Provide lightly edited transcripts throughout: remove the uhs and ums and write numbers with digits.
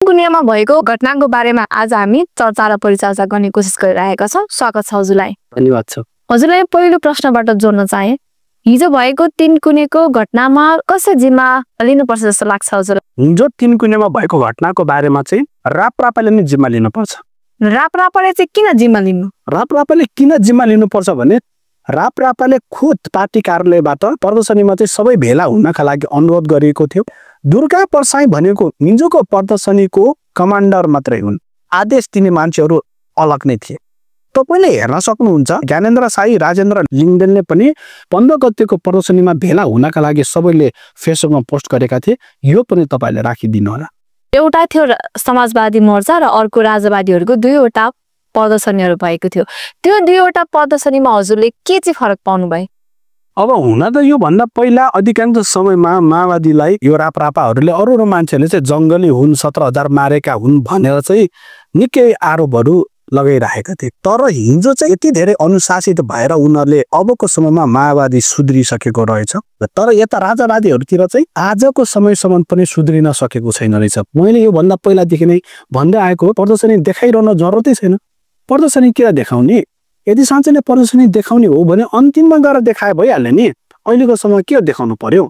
कुनियामा भएको घटनाको बारेमा आज हामी चर्चा र परिचर्चा गर्ने कोसिस गरिरहेका छौँ। स्वागत छ हजुरलाई। धन्यवाद छ। हजुरलाई पहिलो प्रश्नबाट जोड्न चाहे, हिजो भएको तीनकुनेको घटनामा कसले जिम्मा लिनुपर्छ जस्तो लाग्छ हजुरलाई? हिजो तीनकुनेमा भएको घटनाको बारेमा चाहिँ राप्रपाले नै जिम्मा लिनुपर्छ। राप्रपाले चाहिँ किन जिम्मा लिनु? राप्रपाले किन जिम्मा लिनुपर्छ भने राप्रपाले खुद पार्टी कार्यालयबाट प्रदर्शनीमा चाहिँ सबै भेला हुनका लागि अनुरोध गरिएको थियो। दुर्गा परसाई भनेको हिजोको प्रदर्शनीको कमान्डर मात्रै हुन्, आदेश दिने मान्छेहरू अलग नै थिए। तपाईले हेर्न सक्नुहुन्छ ज्ञानेन्द्र साई राजेन्द्र लिङ्गदेनले पनि 15 गतेको प्रदर्शनीमा भेला हुनका लागि सबैले फेसबुकमा पोस्ट गरेका थिए। यो पनि तपाईले राखिदिनु होला। एउटा थियो समाजवादी मोर्चा र अर्को राजावादीहरूको दुईवटा प्रदर्शनीहरू भएको थियो। त्यो दुईवटा प्रदर्शनीमा हजुरले के चाहिँ फरक पाउनु भयो? अब हुन त यो भन्दा पहिला अधिकांश समयमा माओवादीलाई यो राप्रपाहरूले अरू मान्छेहरूले चाहिँ जङ्गली हुन्, 17,000 मारेका हुन् भनेर चाहिँ निकै आरोपहरू लगाइरहेका थिए। तर हिजो चाहिँ यति धेरै अनुशासित भएर उनीहरूले अबको समयमा माओवादी सुध्रिसकेको रहेछ। तर यता राजावादीहरूतिर चाहिँ आजको समयसम्म पनि सुध्रिन सकेको छैन रहेछ। मैले यो भन्दा पहिलादेखि नै भन्दै आएको प्रदर्शनी देखाइरहन जरुरतै छैन। प्रदर्शनी किन देखाउने? यदि साँच्चै नै प्रदर्शनी देखाउने हो भने अन्तिममा गएर देखाए भइहाल्यो नि। अहिलेको समय के देखाउनु पर्यो?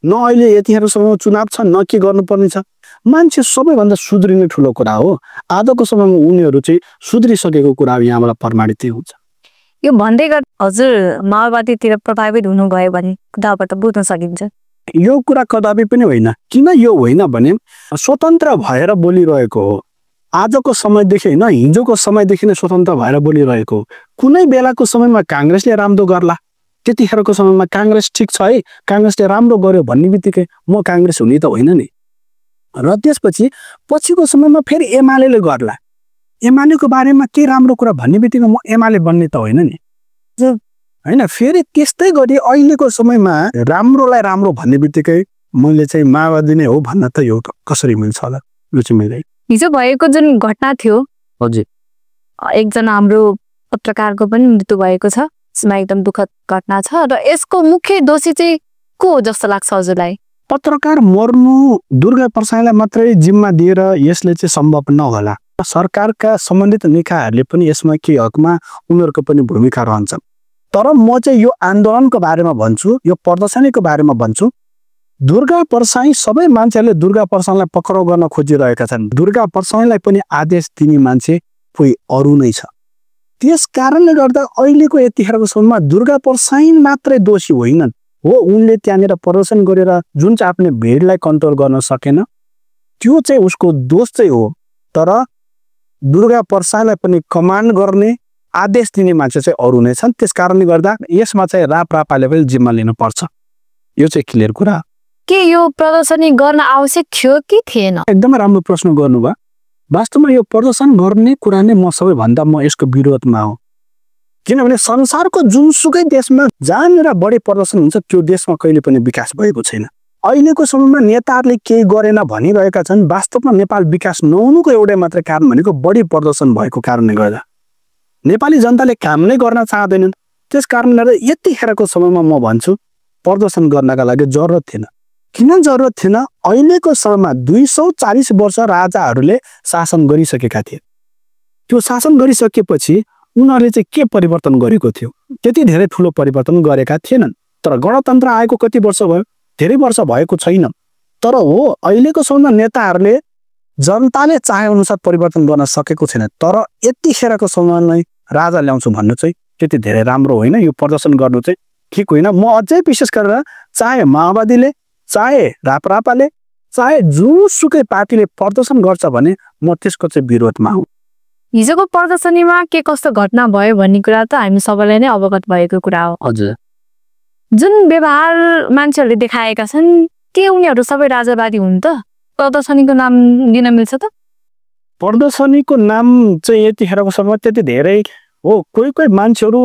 न अहिले यतिखेरसम्म चुनाव छ, न के गर्नुपर्ने छ। मान्छे सबैभन्दा सुध्रिने ठुलो कुरा हो। आजको समयमा उनीहरू चाहिँ सुध्रिसकेको कुरा यहाँबाट प्रमाणित हुन्छ। यो भन्दै गर्दा हजुर माओवादीतिर प्रभावित हुनुभयो भने कुराबाट बुझ्न सकिन्छ। यो कुरा कदापि पनि होइन। किन यो होइन भने स्वतन्त्र भएर बोलिरहेको हो। आजको समयदेखि होइन, हिजोको समयदेखि नै स्वतन्त्र भएर बोलिरहेको हो। कुनै बेलाको समयमा काङ्ग्रेसले राम्रो गर्ला, त्यतिखेरको समयमा काङ्ग्रेस ठिक छ है, काङ्ग्रेसले राम्रो गर्यो भन्ने बित्तिकै म काङ्ग्रेस हुने त होइन नि। र त्यसपछि पछिको समयमा फेरि एमाले गर्ला, एमालेको बारेमा के राम्रो कुरा भन्ने बित्तिकै म एमाले बन्ने त होइन नि होइन। फेरि त्यस्तै गरी अहिलेको समयमा राम्रोलाई राम्रो भन्ने बित्तिकै मैले चाहिँ माओवादी नै हो भन्न त यो कसरी मिल्छ होला? यो चाहिँ मिल्दैन। हिजो भएको जुन घटना थियो, हजुर, एकजना हाम्रो पत्रकारको पनि मृत्यु भएको छ। यसमा एकदम दुःखद घटना छ र यसको मुख्य दोषी चाहिँ को हो जस्तो लाग्छ हजुरलाई? पत्रकार मर्नु दुर्गा परसाईलाई मात्रै जिम्मा दिएर यसले चाहिँ सम्भव नहोला। सरकारका सम्बन्धित निकायहरूले पनि यसमा के हकमा उनीहरूको पनि भूमिका रहन्छ। तर म चाहिँ यो आन्दोलनको बारेमा भन्छु, यो प्रदर्शनीको बारेमा भन्छु। दुर्गा परसाई सबै मान्छेहरूले दुर्गा परसाईलाई पक्राउ गर्न खोजिरहेका छन्। दुर्गा परसाईलाई पनि आदेश दिने मान्छे कोही अरू नै छ। त्यस कारणले गर्दा अहिलेको यतिखेरको समयमा दुर्गा परसाई मात्रै दोषी होइनन्। हो, उनले त्यहाँनिर प्रदर्शन गरेर जुन चाहिँ आफ्नो भिडलाई कन्ट्रोल गर्न सकेन त्यो चाहिँ उसको दोष चाहिँ हो। तर दुर्गा परसाईलाई पनि कमान्ड गर्ने आदेश दिने मान्छे चाहिँ अरू नै छन्। त्यस कारणले गर्दा यसमा चाहिँ राप्रपाले पनि जिम्मा लिनुपर्छ। यो चाहिँ क्लियर कुरा। के यो प्रदर्शनी गर्न आवश्यक थियो कि थिएन? एकदमै राम्रो प्रश्न गर्नुभयो। वास्तवमा यो प्रदर्शन गर्ने कुरा नै म सबैभन्दा म यसको विरोधमा हो। किनभने संसारको जुनसुकै देशमा जहाँनिर बढी प्रदर्शन हुन्छ त्यो देशमा कहिले पनि विकास भएको छैन। अहिलेको समयमा नेताहरूले केही गरेन भनिरहेका छन्। वास्तवमा नेपाल विकास नहुनुको एउटै मात्र कारण भनेको बढी प्रदर्शन भएको कारणले गर्दा नेपाली जनताले काम नै गर्न चाहँदैनन्। त्यस कारणले यतिखेरको समयमा म भन्छु प्रदर्शन गर्नका लागि जरुरत थिएन। किन जरुरत थिएन? अहिलेको समयमा 240 वर्ष राजाहरूले शासन गरिसकेका थिए। त्यो शासन गरिसकेपछि उनीहरूले चाहिँ के परिवर्तन गरेको थियो? त्यति धेरै ठुलो परिवर्तन गरेका थिएनन्। तर गणतन्त्र आएको कति वर्ष भयो? धेरै वर्ष भएको छैन। तर हो, अहिलेको समयमा नेताहरूले जनताले चाहे अनुसार परिवर्तन गर्न सकेको छैन। तर यतिखेरको समयमा नै राजा ल्याउँछु भन्नु चाहिँ त्यति धेरै राम्रो होइन। यो प्रदर्शन गर्नु चाहिँ ठिक होइन। म अझै विशेष गरेर चाहे माओवादीले, चाहे राप्रपाले, चाहे जुनसुकै पार्टीले प्रदर्शन गर्छ भने म त्यसको चाहिँ विरोधमा हुँ। हिजोको प्रदर्शनीमा के कस्तो घटना भयो भन्ने कुरा त हामी सबैलाई नै अवगत भएको कुरा हो। हजुर, जुन व्यवहार मान्छेहरूले देखाएका छन् के उनीहरू सबै राजावादी हुन् त? प्रदर्शनीको नाम दिन मिल्छ त? प्रदर्शनीको नाम चाहिँ यतिखेरको समयमा त्यति धेरै हो। कोही कोही मान्छेहरू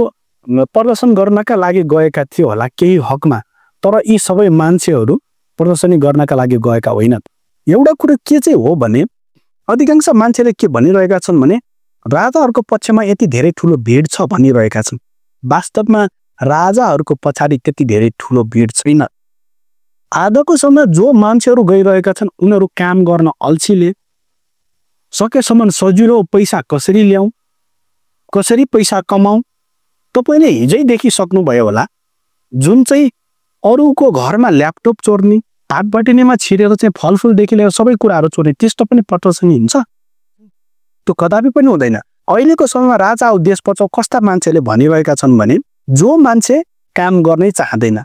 प्रदर्शन गर्नका लागि गएका थियो होला केही हकमा। तर यी सबै मान्छेहरू प्रदर्शनी गर्नका लागि गएका होइनन्। एउटा कुरो के चाहिँ हो भने अधिकांश मान्छेले के भनिरहेका छन् भने राजाहरूको पक्षमा यति धेरै ठुलो भिड छ भनिरहेका छन्। वास्तवमा राजाहरूको पछाडि त्यति धेरै ठुलो भिड छैन। आजको समय जो मान्छेहरू गइरहेका छन् उनीहरू काम गर्न अल्छीले सकेसम्म सजिलो पैसा कसरी ल्याउँ, कसरी पैसा कमाउँ। तपाईँले हिजै देखिसक्नुभयो होला, जुन चाहिँ अरूको घरमा ल्यापटप चोर्ने, हातबटिनीमा छिरेर चाहिँ फलफुलदेखि लिएर सबै कुराहरू चोर्ने, त्यस्तो पनि प्रदर्शनी हुन्छ? त्यो कदापि पनि हुँदैन। अहिलेको समयमा राजा औ देश बचाऊ कस्ता मान्छेले भनिरहेका छन् भने, जो मान्छे काम गर्नै चाहँदैन,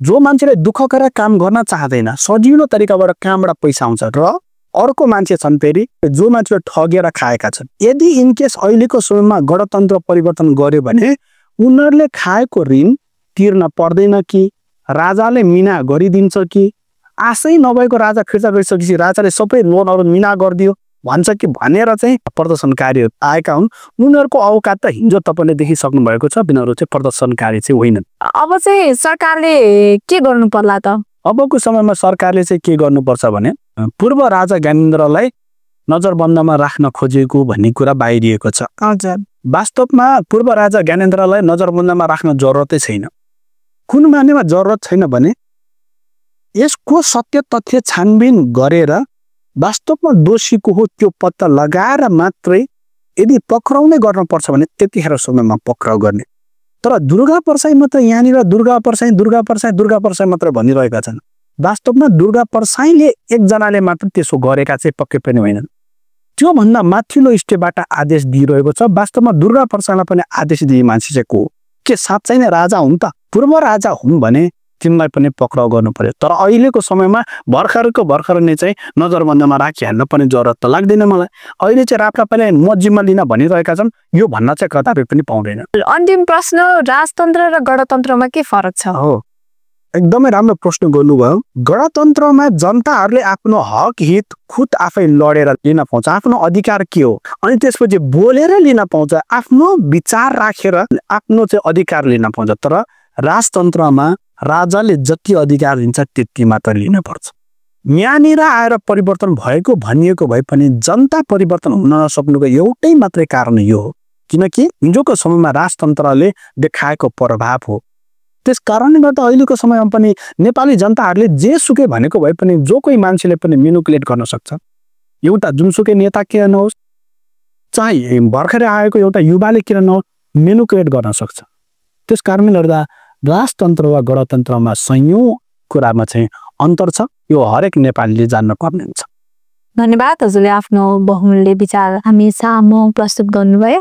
जो मान्छेले दुःख गरेर काम गर्न चाहँदैन, सजिलो तरिकाबाट कामबाट पैसा आउँछ, र अर्को मान्छे छन् फेरि जो मान्छेले ठगेर खाएका छन्। यदि इनकेस अहिलेको समयमा गणतन्त्र परिवर्तन गर्यो भने उनीहरूले खाएको ऋण तिर्न पर्दैन कि, राजाले मिना गरिदिन्छ कि, आशै नभएको राजा फिर्ता गरिसकेपछि राजाले सबै लोनहरू मिना गरिदियो भन्छ कि भनेर चाहिँ प्रदर्शनकारी आएका हुन्। उनीहरूको औकात त हिजो तपाईँले देखिसक्नु भएको छ, उनीहरू चाहिँ प्रदर्शनकारी चाहिँ होइनन्। अब चाहिँ सरकारले के गर्नु पर्ला त? अबको समयमा सरकारले चाहिँ के गर्नुपर्छ भने, पूर्व राजा ज्ञानेन्द्रलाई नजरबन्दमा राख्न खोजेको भन्ने कुरा बाहिरिएको छ। हजुर, वास्तवमा पूर्व राजा ज्ञानेन्द्रलाई नजरबन्दमा राख्न जरुरतै छैन। कुन मानेमा जरुरत छैन भने, यसको सत्य तथ्य छानबिन गरेर वास्तवमा दोषीको हो त्यो पत्ता लगाएर मात्रै यदि पक्राउने गर्नुपर्छ भने त्यतिखेर समयमा पक्राउ गर्ने। तर दुर्गा परसाई मात्र यहाँनिर दुर्गा परसाई मात्र भनिरहेका छन्। वास्तवमा दुर्गा परसाईले एकजनाले मात्र त्यसो गरेका चाहिँ पक्कै पनि होइनन्। त्योभन्दा माथिल्लो स्टेपबाट आदेश दिइरहेको छ। वास्तवमा दुर्गा परसाईलाई पनि आदेश दिए मान्छे चाहिँ को के साँच्चै नै राजा हुन् त? पूर्व राजा हुन् भने तिनलाई पनि पक्राउ गर्नु पर्यो। तर अहिलेको समयमा भर्खर नै चाहिँ नजरबन्दमा राखिहाल्न पनि जरुरत त लाग्दैन मलाई। अहिले चाहिँ राप्रापाले म जिम्मा लिन भनिरहेका छन्, यो भन्न चाहिँ कदापि पनि पाउँदैन। अन्तिम प्रश्न, राजतन्त्र र गणतन्त्रमा के फरक छ? हो, एकदमै राम्रो प्रश्न गर्नुभयो। गणतन्त्रमा जनताहरूले आफ्नो हक हित खुद आफै लडेर लिन पाउँछ, आफ्नो अधिकार के हो, अनि त्यसपछि बोलेर लिन पाउँछ, आफ्नो विचार राखेर आफ्नो चाहिँ अधिकार लिन पाउँछ। तर राजतन्त्रमा राजाले जति अधिकार दिन्छ त्यति मात्र लिन पर्छ। यहाँनिर आएर परिवर्तन भएको भनिएको भए पनि जनता परिवर्तन हुन नसक्नुको एउटै मात्रै कारण यो हो, किनकि हिजोको समयमा राजतन्त्रले देखाएको प्रभाव हो। त्यस कारणले गर्दा अहिलेको समयमा पनि नेपाली जनताहरूले जे सुकै भनेको भए पनि जो कोही मान्छेले पनि मेनुपुलेट गर्न सक्छ। एउटा जुनसुकै नेता किन नहोस्, चाहे भर्खरै आएको एउटा युवाले किन नहोस्, मेनुपुलेट गर्न सक्छ। त्यस कारणले गर्दा राजतन्त्र वा गणतन्त्रमा सयौं कुरामा चाहिँ अन्तर छ। यो हरेक नेपालीले जान्न पर्ने हुन्छ। धन्यवाद, हजुरले आफ्नो बहुमूल्य विचार हामी सामु प्रस्तुत गर्नुभयो।